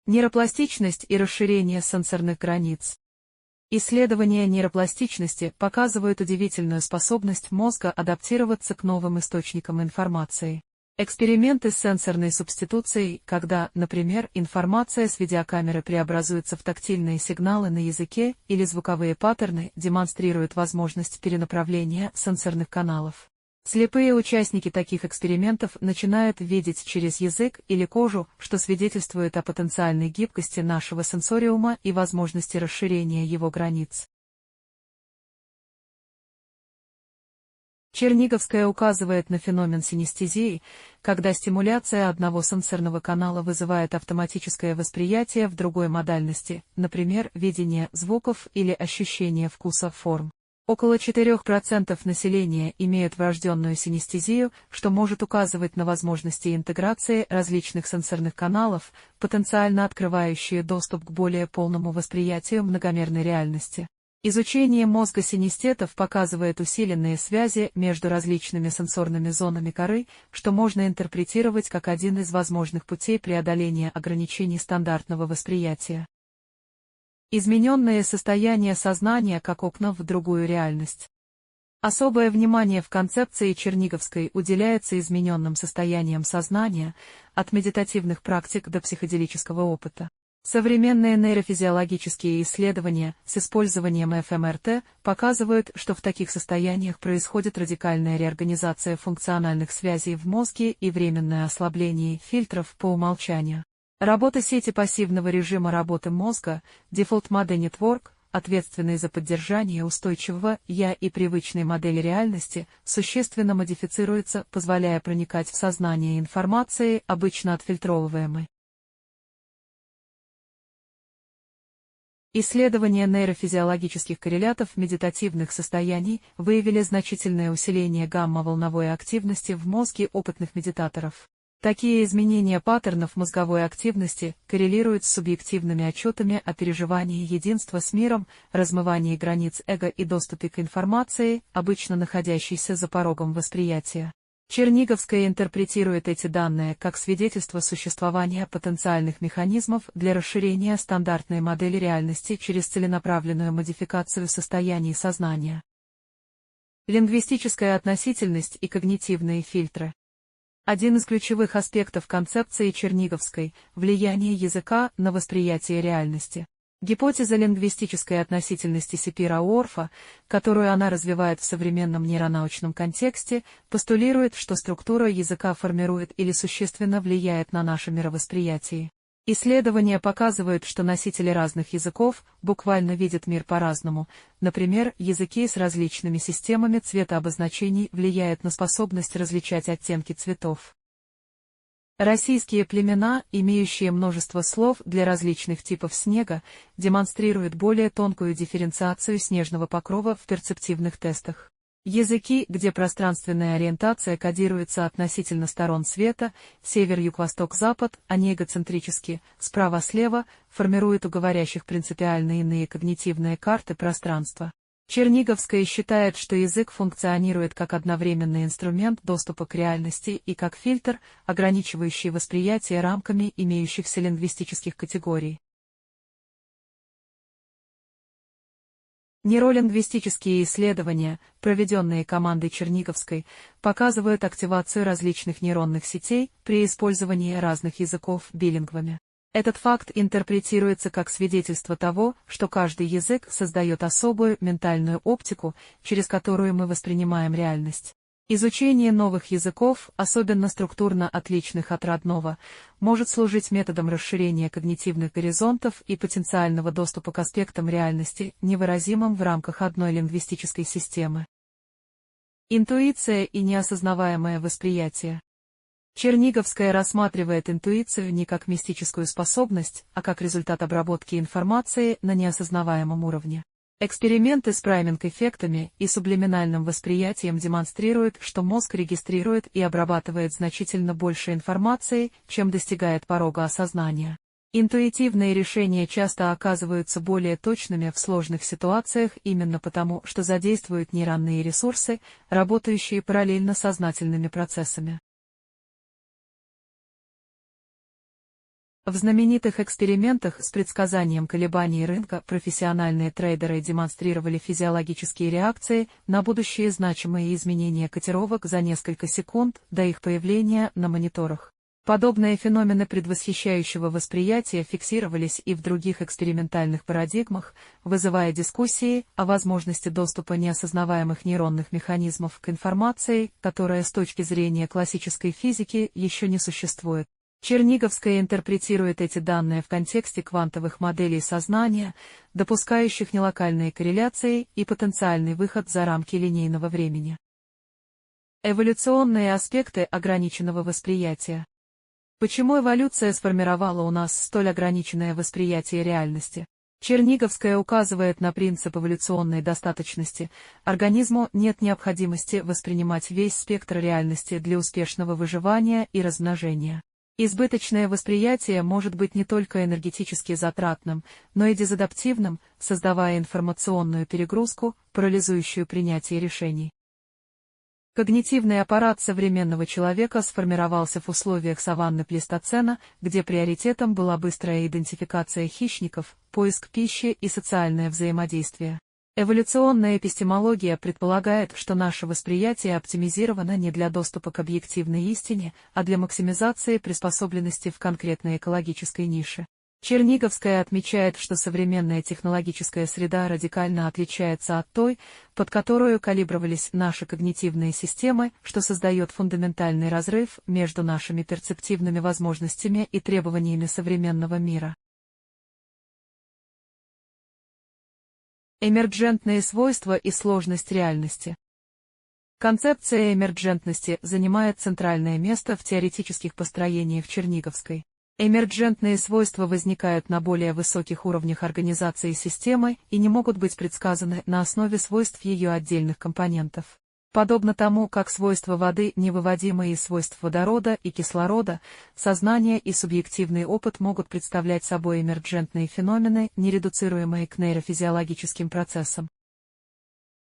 S1: Нейропластичность и расширение сенсорных границ. Исследования нейропластичности показывают удивительную способность мозга адаптироваться к новым источникам информации. Эксперименты с сенсорной субституцией, когда, например, информация с видеокамеры преобразуется в тактильные сигналы на языке или звуковые паттерны, демонстрируют возможность перенаправления сенсорных каналов. Слепые участники таких экспериментов начинают видеть через язык или кожу, что свидетельствует о потенциальной гибкости нашего сенсориума и возможности расширения его границ. Черниговская указывает на феномен синестезии, когда стимуляция одного сенсорного канала вызывает автоматическое восприятие в другой модальности, например, видение звуков или ощущение вкуса форм. Около 4% населения имеют врожденную синестезию, что может указывать на возможности интеграции различных сенсорных каналов, потенциально открывающие доступ к более полному восприятию многомерной реальности. Изучение мозга синестетов показывает усиленные связи между различными сенсорными зонами коры, что можно интерпретировать как один из возможных путей преодоления ограничений стандартного восприятия. Измененное состояние сознания как окна в другую реальность. Особое внимание в концепции Черниговской уделяется измененным состояниям сознания, от медитативных практик до психоделического опыта. Современные нейрофизиологические исследования с использованием ФМРТ показывают, что в таких состояниях происходит радикальная реорганизация функциональных связей в мозге и временное ослабление фильтров по умолчанию. Работа сети пассивного режима работы мозга, Default Mode Network, ответственной за поддержание устойчивого «я» и привычной модели реальности, существенно модифицируется, позволяя проникать в сознание информации, обычно отфильтровываемой. Исследования нейрофизиологических коррелятов медитативных состояний выявили значительное усиление гамма-волновой активности в мозге опытных медитаторов. Такие изменения паттернов мозговой активности коррелируют с субъективными отчетами о переживании единства с миром, размывании границ эго и доступе к информации, обычно находящейся за порогом восприятия. Черниговская интерпретирует эти данные как свидетельство существования потенциальных механизмов для расширения стандартной модели реальности через целенаправленную модификацию состояний сознания. Лингвистическая относительность и когнитивные фильтры. Один из ключевых аспектов концепции Черниговской – влияние языка на восприятие реальности. Гипотеза лингвистической относительности Сапира-Уорфа, которую она развивает в современном нейронаучном контексте, постулирует, что структура языка формирует или существенно влияет на наше мировосприятие. Исследования показывают, что носители разных языков буквально видят мир по-разному. Например, языки с различными системами цветообозначений влияют на способность различать оттенки цветов. Российские племена, имеющие множество слов для различных типов снега, демонстрируют более тонкую дифференциацию снежного покрова в перцептивных тестах. Языки, где пространственная ориентация кодируется относительно сторон света, север, юг, восток, запад, а не эгоцентрически, справа-слева, формируют у говорящих принципиально иные когнитивные карты пространства. Черниговская считает, что язык функционирует как одновременный инструмент доступа к реальности и как фильтр, ограничивающий восприятие рамками имеющихся лингвистических категорий. Нейролингвистические исследования, проведенные командой Черниговской, показывают активацию различных нейронных сетей при использовании разных языков билингвами. Этот факт интерпретируется как свидетельство того, что каждый язык создает особую ментальную оптику, через которую мы воспринимаем реальность. Изучение новых языков, особенно структурно отличных от родного, может служить методом расширения когнитивных горизонтов и потенциального доступа к аспектам реальности, невыразимым в рамках одной лингвистической системы. Интуиция и неосознаваемое восприятие. Черниговская рассматривает интуицию не как мистическую способность, а как результат обработки информации на неосознаваемом уровне. Эксперименты с прайминг-эффектами и сублиминальным восприятием демонстрируют, что мозг регистрирует и обрабатывает значительно больше информации, чем достигает порога осознания. Интуитивные решения часто оказываются более точными в сложных ситуациях именно потому, что задействуют нейронные ресурсы, работающие параллельно с сознательными процессами. В знаменитых экспериментах с предсказанием колебаний рынка профессиональные трейдеры демонстрировали физиологические реакции на будущие значимые изменения котировок за несколько секунд до их появления на мониторах. Подобные феномены предвосхищающего восприятия фиксировались и в других экспериментальных парадигмах, вызывая дискуссии о возможности доступа неосознаваемых нейронных механизмов к информации, которая с точки зрения классической физики еще не существует. Черниговская интерпретирует эти данные в контексте квантовых моделей сознания, допускающих нелокальные корреляции и потенциальный выход за рамки линейного времени. Эволюционные аспекты ограниченного восприятия. Почему эволюция сформировала у нас столь ограниченное восприятие реальности? Черниговская указывает на принцип эволюционной достаточности. Организму нет необходимости воспринимать весь спектр реальности для успешного выживания и размножения. Избыточное восприятие может быть не только энергетически затратным, но и дезадаптивным, создавая информационную перегрузку, парализующую принятие решений. Когнитивный аппарат современного человека сформировался в условиях саванны плейстоцена, где приоритетом была быстрая идентификация хищников, поиск пищи и социальное взаимодействие. Эволюционная эпистемология предполагает, что наше восприятие оптимизировано не для доступа к объективной истине, а для максимизации приспособленности в конкретной экологической нише. Черниговская отмечает, что современная технологическая среда радикально отличается от той, под которую калибровались наши когнитивные системы, что создает фундаментальный разрыв между нашими перцептивными возможностями и требованиями современного мира. Эмерджентные свойства и сложность реальности. Концепция эмерджентности занимает центральное место в теоретических построениях Черниговской. Эмерджентные свойства возникают на более высоких уровнях организации системы и не могут быть предсказаны на основе свойств ее отдельных компонентов. Подобно тому, как свойства воды невыводимы из свойств водорода и кислорода, сознание и субъективный опыт могут представлять собой эмерджентные феномены, нередуцируемые к нейрофизиологическим процессам.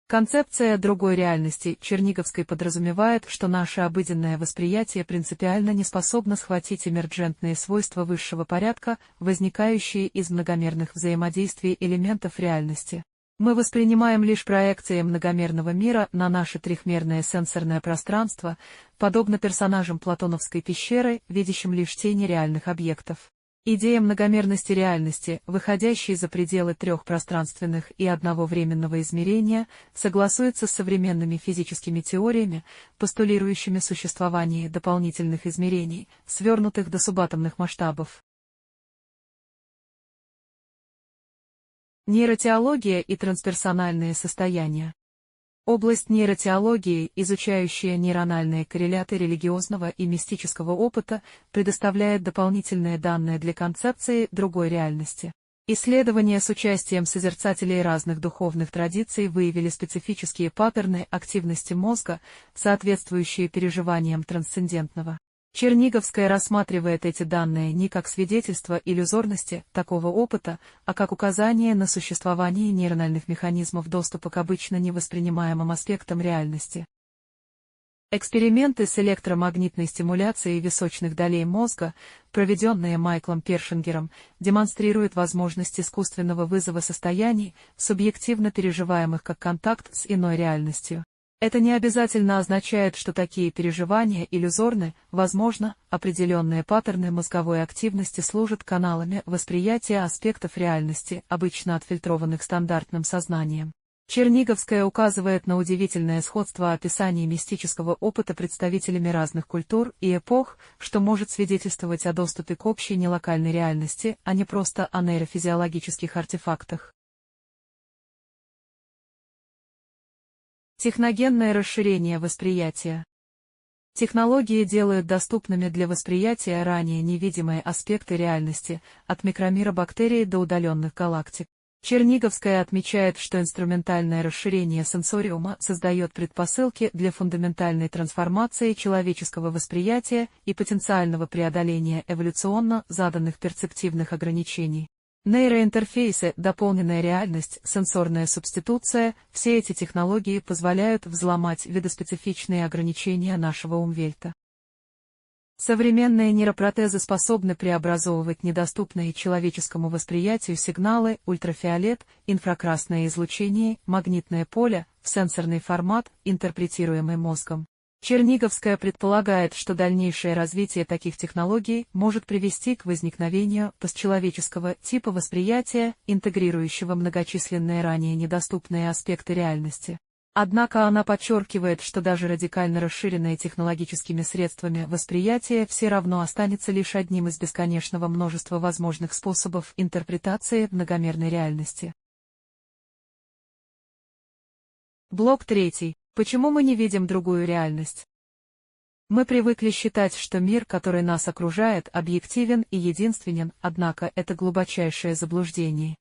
S1: Концепция другой реальности Черниговской подразумевает, что наше обыденное восприятие принципиально не способно схватить эмерджентные свойства высшего порядка, возникающие из многомерных взаимодействий элементов реальности. Мы воспринимаем лишь проекции многомерного мира на наше трехмерное сенсорное пространство, подобно персонажам платоновской пещеры, видящим лишь тени реальных объектов. Идея многомерности реальности, выходящей за пределы трех пространственных и одного временного измерения, согласуется с современными физическими теориями, постулирующими существование дополнительных измерений, свернутых до субатомных масштабов. Нейротеология и трансперсональные состояния. Область нейротеологии, изучающая нейрональные корреляты религиозного и мистического опыта, предоставляет дополнительные данные для концепции другой реальности. Исследования с участием созерцателей разных духовных традиций выявили специфические паттерны активности мозга, соответствующие переживаниям трансцендентного. Черниговская рассматривает эти данные не как свидетельство иллюзорности такого опыта, а как указание на существование нейрональных механизмов доступа к обычно невоспринимаемым аспектам реальности. Эксперименты с электромагнитной стимуляцией височных долей мозга, проведенные Майклом Першингером, демонстрируют возможность искусственного вызова состояний, субъективно переживаемых как контакт с иной реальностью. Это не обязательно означает, что такие переживания иллюзорны, возможно, определенные паттерны мозговой активности служат каналами восприятия аспектов реальности, обычно отфильтрованных стандартным сознанием. Черниговская указывает на удивительное сходство описаний мистического опыта представителями разных культур и эпох, что может свидетельствовать о доступе к общей нелокальной реальности, а не просто о нейрофизиологических артефактах. Техногенное расширение восприятия. Технологии делают доступными для восприятия ранее невидимые аспекты реальности, от микромира бактерий до удаленных галактик. Черниговская отмечает, что инструментальное расширение сенсориума создает предпосылки для фундаментальной трансформации человеческого восприятия и потенциального преодоления эволюционно заданных перцептивных ограничений. Нейроинтерфейсы, дополненная реальность, сенсорная субституция – все эти технологии позволяют взломать видоспецифичные ограничения нашего Умвельта. Современные нейропротезы способны преобразовывать недоступные человеческому восприятию сигналы, ультрафиолет, инфракрасное излучение, магнитное поле, в сенсорный формат, интерпретируемый мозгом. Черниговская предполагает, что дальнейшее развитие таких технологий может привести к возникновению постчеловеческого типа восприятия, интегрирующего многочисленные ранее недоступные аспекты реальности. Однако она подчеркивает, что даже радикально расширенное технологическими средствами восприятие все равно останется лишь одним из бесконечного множества возможных способов интерпретации многомерной реальности. Блок 3. Почему мы не видим другую реальность? Мы привыкли считать, что мир, который нас окружает, объективен и единственен, однако это глубочайшее заблуждение.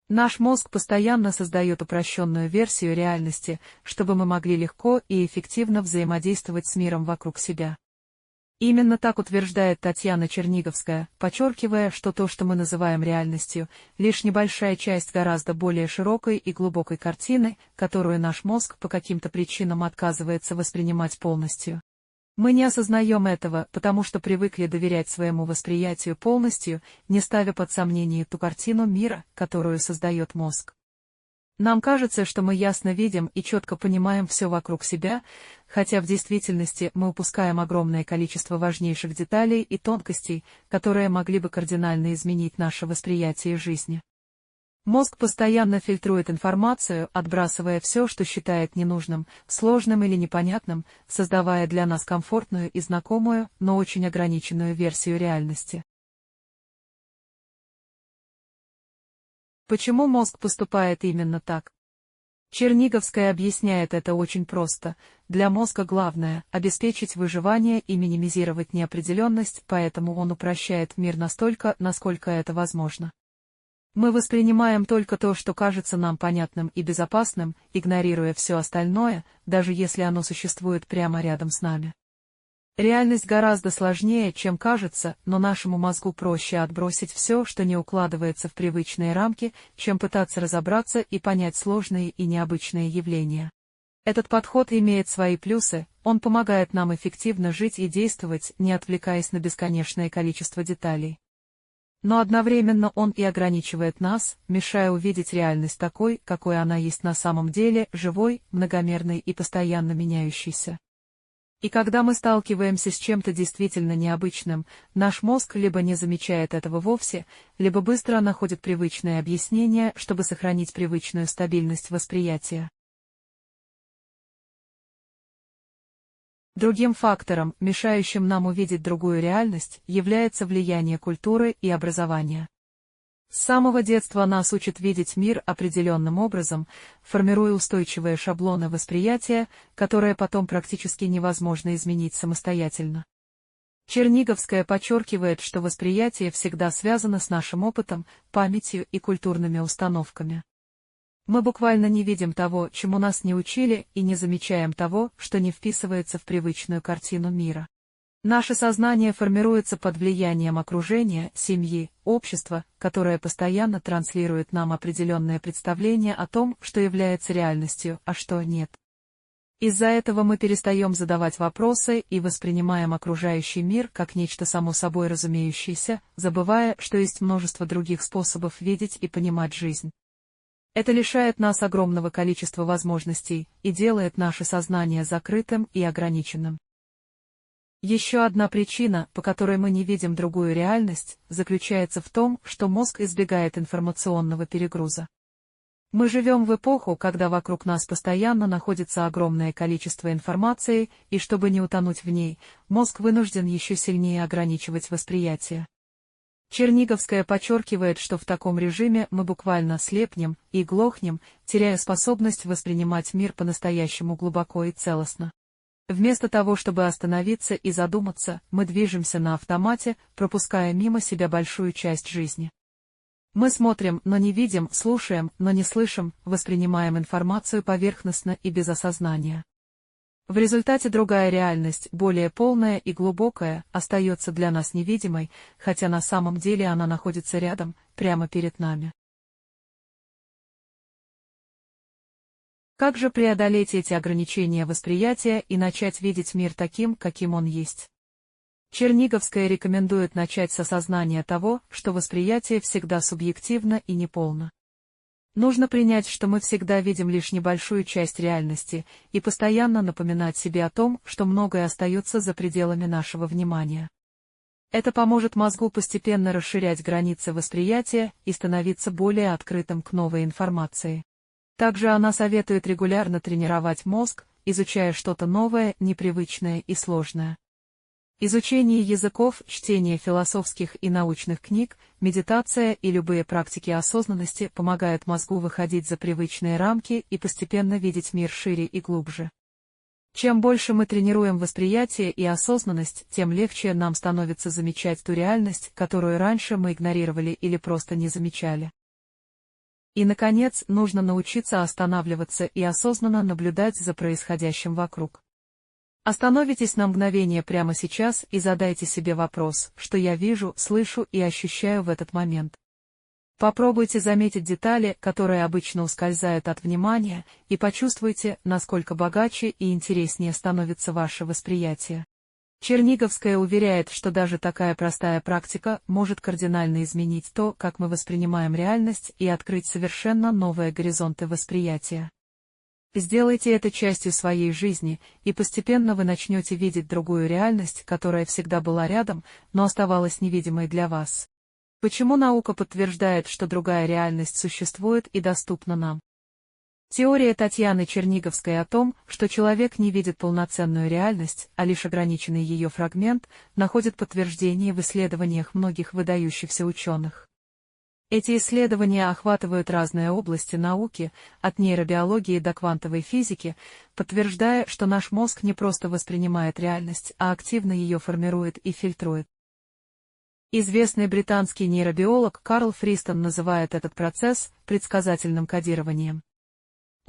S1: Наш мозг постоянно создает упрощенную версию реальности, чтобы мы могли легко и эффективно взаимодействовать с миром вокруг себя. Именно так утверждает Татьяна Черниговская, подчеркивая, что то, что мы называем реальностью, лишь небольшая часть гораздо более широкой и глубокой картины, которую наш мозг по каким-то причинам отказывается воспринимать полностью. Мы не осознаем этого, потому что привыкли доверять своему восприятию полностью, не ставя под сомнение ту картину мира, которую создает мозг. Нам кажется, что мы ясно видим и четко понимаем все вокруг себя, хотя в действительности мы упускаем огромное количество важнейших деталей и тонкостей, которые могли бы кардинально изменить наше восприятие жизни. Мозг постоянно фильтрует информацию, отбрасывая все, что считает ненужным, сложным или непонятным, создавая для нас комфортную и знакомую, но очень ограниченную версию реальности. Почему мозг поступает именно так? Черниговская объясняет это очень просто. Для мозга главное – обеспечить выживание и минимизировать неопределенность, поэтому он упрощает мир настолько, насколько это возможно. Мы воспринимаем только то, что кажется нам понятным и безопасным, игнорируя все остальное, даже если оно существует прямо рядом с нами. Реальность гораздо сложнее, чем кажется, но нашему мозгу проще отбросить все, что не укладывается в привычные рамки, чем пытаться разобраться и понять сложные и необычные явления. Этот подход имеет свои плюсы, он помогает нам эффективно жить и действовать, не отвлекаясь на бесконечное количество деталей. Но одновременно он и ограничивает нас, мешая увидеть реальность такой, какой она есть на самом деле, живой, многомерной и постоянно меняющейся. И когда мы сталкиваемся с чем-то действительно необычным, наш мозг либо не замечает этого вовсе, либо быстро находит привычное объяснение, чтобы сохранить привычную стабильность восприятия. Другим фактором, мешающим нам увидеть другую реальность, является влияние культуры и образования. С самого детства нас учат видеть мир определенным образом, формируя устойчивые шаблоны восприятия, которые потом практически невозможно изменить самостоятельно. Черниговская подчеркивает, что восприятие всегда связано с нашим опытом, памятью и культурными установками. Мы буквально не видим того, чему нас не учили, и не замечаем того, что не вписывается в привычную картину мира. Наше сознание формируется под влиянием окружения, семьи, общества, которое постоянно транслирует нам определенное представление о том, что является реальностью, а что нет. Из-за этого мы перестаем задавать вопросы и воспринимаем окружающий мир как нечто само собой разумеющееся, забывая, что есть множество других способов видеть и понимать жизнь. Это лишает нас огромного количества возможностей и делает наше сознание закрытым и ограниченным. Еще одна причина, по которой мы не видим другую реальность, заключается в том, что мозг избегает информационного перегруза. Мы живем в эпоху, когда вокруг нас постоянно находится огромное количество информации, и чтобы не утонуть в ней, мозг вынужден еще сильнее ограничивать восприятие. Черниговская подчеркивает, что в таком режиме мы буквально слепнем и глохнем, теряя способность воспринимать мир по-настоящему глубоко и целостно. Вместо того, чтобы остановиться и задуматься, мы движемся на автомате, пропуская мимо себя большую часть жизни. Мы смотрим, но не видим, слушаем, но не слышим, воспринимаем информацию поверхностно и без осознания. В результате другая реальность, более полная и глубокая, остается для нас невидимой, хотя на самом деле она находится рядом, прямо перед нами. Как же преодолеть эти ограничения восприятия и начать видеть мир таким, каким он есть? Черниговская рекомендует начать с осознания того, что восприятие всегда субъективно и неполно. Нужно принять, что мы всегда видим лишь небольшую часть реальности, и постоянно напоминать себе о том, что многое остается за пределами нашего внимания. Это поможет мозгу постепенно расширять границы восприятия и становиться более открытым к новой информации. Также она советует регулярно тренировать мозг, изучая что-то новое, непривычное и сложное. Изучение языков, чтение философских и научных книг, медитация и любые практики осознанности помогают мозгу выходить за привычные рамки и постепенно видеть мир шире и глубже. Чем больше мы тренируем восприятие и осознанность, тем легче нам становится замечать ту реальность, которую раньше мы игнорировали или просто не замечали. И, наконец, нужно научиться останавливаться и осознанно наблюдать за происходящим вокруг. Остановитесь на мгновение прямо сейчас и задайте себе вопрос, что я вижу, слышу и ощущаю в этот момент. Попробуйте заметить детали, которые обычно ускользают от внимания, и почувствуйте, насколько богаче и интереснее становится ваше восприятие. Черниговская уверяет, что даже такая простая практика может кардинально изменить то, как мы воспринимаем реальность, и открыть совершенно новые горизонты восприятия. Сделайте это частью своей жизни, и постепенно вы начнете видеть другую реальность, которая всегда была рядом, но оставалась невидимой для вас. Почему наука подтверждает, что другая реальность существует и доступна нам? Теория Татьяны Черниговской о том, что человек не видит полноценную реальность, а лишь ограниченный ее фрагмент, находит подтверждение в исследованиях многих выдающихся ученых. Эти исследования охватывают разные области науки, от нейробиологии до квантовой физики, подтверждая, что наш мозг не просто воспринимает реальность, а активно ее формирует и фильтрует. Известный британский нейробиолог Карл Фристон называет этот процесс предсказательным кодированием.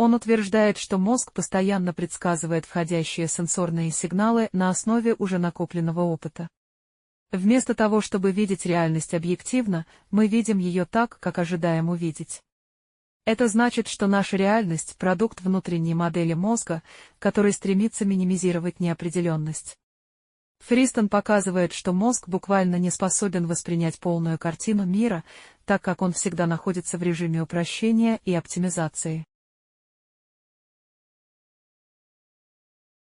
S1: Он утверждает, что мозг постоянно предсказывает входящие сенсорные сигналы на основе уже накопленного опыта. Вместо того, чтобы видеть реальность объективно, мы видим ее так, как ожидаем увидеть. Это значит, что наша реальность – продукт внутренней модели мозга, который стремится минимизировать неопределенность. Фристон показывает, что мозг буквально не способен воспринять полную картину мира, так как он всегда находится в режиме упрощения и оптимизации.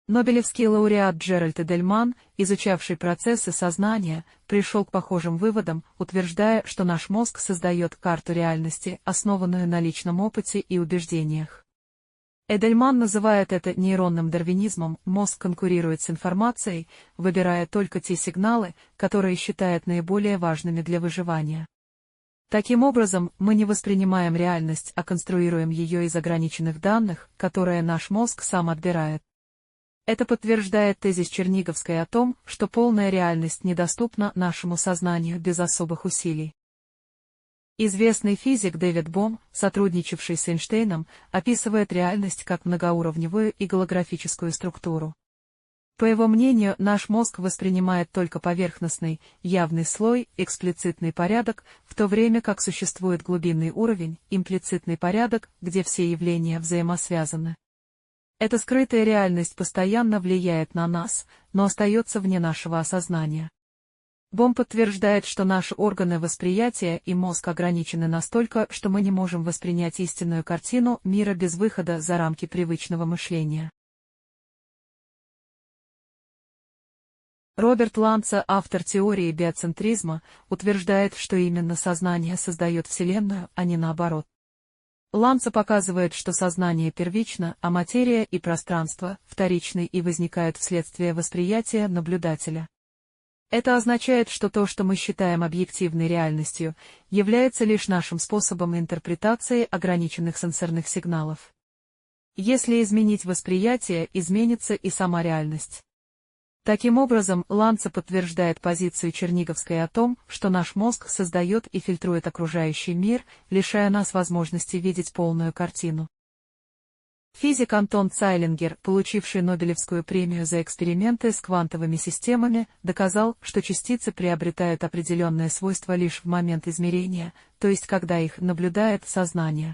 S1: Нобелевский лауреат Джеральд Эдельман, изучавший процессы сознания, пришел к похожим выводам, утверждая, что наш мозг создает карту реальности, основанную на личном опыте и убеждениях. Эдельман называет это нейронным дарвинизмом, мозг конкурирует с информацией, выбирая только те сигналы, которые считает наиболее важными для выживания. Таким образом, мы не воспринимаем реальность, а конструируем ее из ограниченных данных, которые наш мозг сам отбирает. Это подтверждает тезис Черниговской о том, что полная реальность недоступна нашему сознанию без особых усилий. Известный физик Дэвид Бом, сотрудничавший с Эйнштейном, описывает реальность как многоуровневую и голографическую структуру. По его мнению, наш мозг воспринимает только поверхностный, явный слой, эксплицитный порядок, в то время как существует глубинный уровень, имплицитный порядок, где все явления взаимосвязаны. Эта скрытая реальность постоянно влияет на нас, но остается вне нашего осознания. Бом подтверждает, что наши органы восприятия и мозг ограничены настолько, что мы не можем воспринять истинную картину мира без выхода за рамки привычного мышления. Роберт Ланца, автор теории биоцентризма, утверждает, что именно сознание создает Вселенную, а не наоборот. Ланца показывает, что сознание первично, а материя и пространство вторичны и возникают вследствие восприятия наблюдателя. Это означает, что то, что мы считаем объективной реальностью, является лишь нашим способом интерпретации ограниченных сенсорных сигналов. Если изменить восприятие, изменится и сама реальность. Таким образом, Ланца подтверждает позицию Черниговской о том, что наш мозг создает и фильтрует окружающий мир, лишая нас возможности видеть полную картину. Физик Антон Цайлингер, получивший Нобелевскую премию за эксперименты с квантовыми системами, доказал, что частицы приобретают определенные свойства лишь в момент измерения, то есть когда их наблюдает сознание.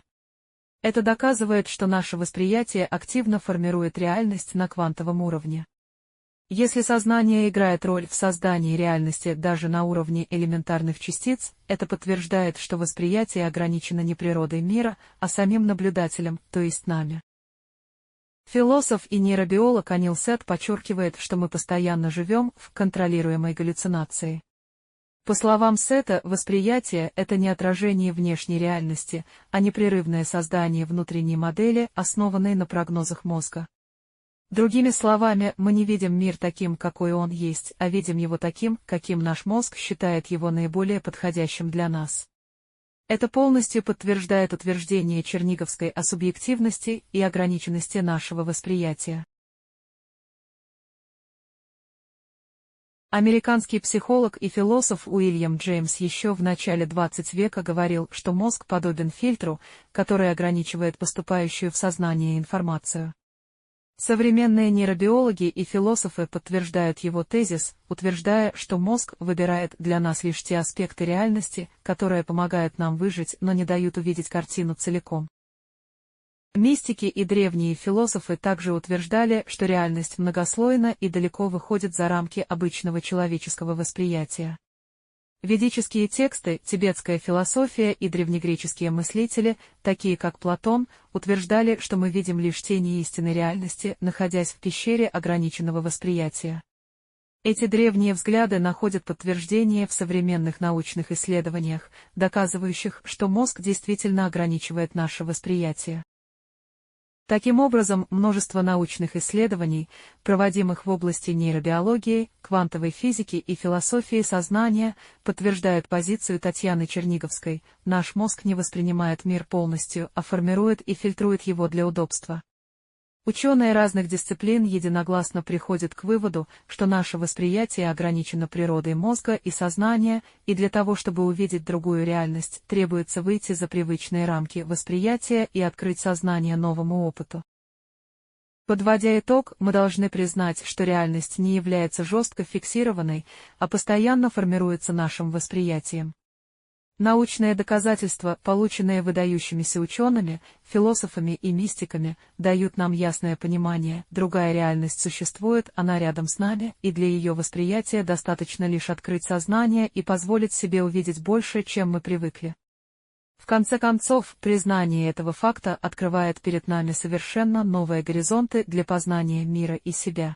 S1: Это доказывает, что наше восприятие активно формирует реальность на квантовом уровне. Если сознание играет роль в создании реальности даже на уровне элементарных частиц, это подтверждает, что восприятие ограничено не природой мира, а самим наблюдателем, то есть нами. Философ и нейробиолог Анил Сет подчеркивает, что мы постоянно живем в контролируемой галлюцинации. По словам Сета, восприятие — это не отражение внешней реальности, а непрерывное создание внутренней модели, основанной на прогнозах мозга. Другими словами, мы не видим мир таким, какой он есть, а видим его таким, каким наш мозг считает его наиболее подходящим для нас. Это полностью подтверждает утверждение Черниговской о субъективности и ограниченности нашего восприятия. Американский психолог и философ Уильям Джеймс еще в начале XX века говорил, что мозг подобен фильтру, который ограничивает поступающую в сознание информацию. Современные нейробиологи и философы подтверждают его тезис, утверждая, что мозг выбирает для нас лишь те аспекты реальности, которые помогают нам выжить, но не дают увидеть картину целиком. Мистики и древние философы также утверждали, что реальность многослойна и далеко выходит за рамки обычного человеческого восприятия. Ведические тексты, тибетская философия и древнегреческие мыслители, такие как Платон, утверждали, что мы видим лишь тени истинной реальности, находясь в пещере ограниченного восприятия. Эти древние взгляды находят подтверждение в современных научных исследованиях, доказывающих, что мозг действительно ограничивает наше восприятие. Таким образом, множество научных исследований, проводимых в области нейробиологии, квантовой физики и философии сознания, подтверждают позицию Татьяны Черниговской: наш мозг не воспринимает мир полностью, а формирует и фильтрует его для удобства. Ученые разных дисциплин единогласно приходят к выводу, что наше восприятие ограничено природой мозга и сознания, и для того, чтобы увидеть другую реальность, требуется выйти за привычные рамки восприятия и открыть сознание новому опыту. Подводя итог, мы должны признать, что реальность не является жестко фиксированной, а постоянно формируется нашим восприятием. Научные доказательства, полученные выдающимися учеными, философами и мистиками, дают нам ясное понимание: другая реальность существует, она рядом с нами, и для ее восприятия достаточно лишь открыть сознание и позволить себе увидеть больше, чем мы привыкли. В конце концов, признание этого факта открывает перед нами совершенно новые горизонты для познания мира и себя.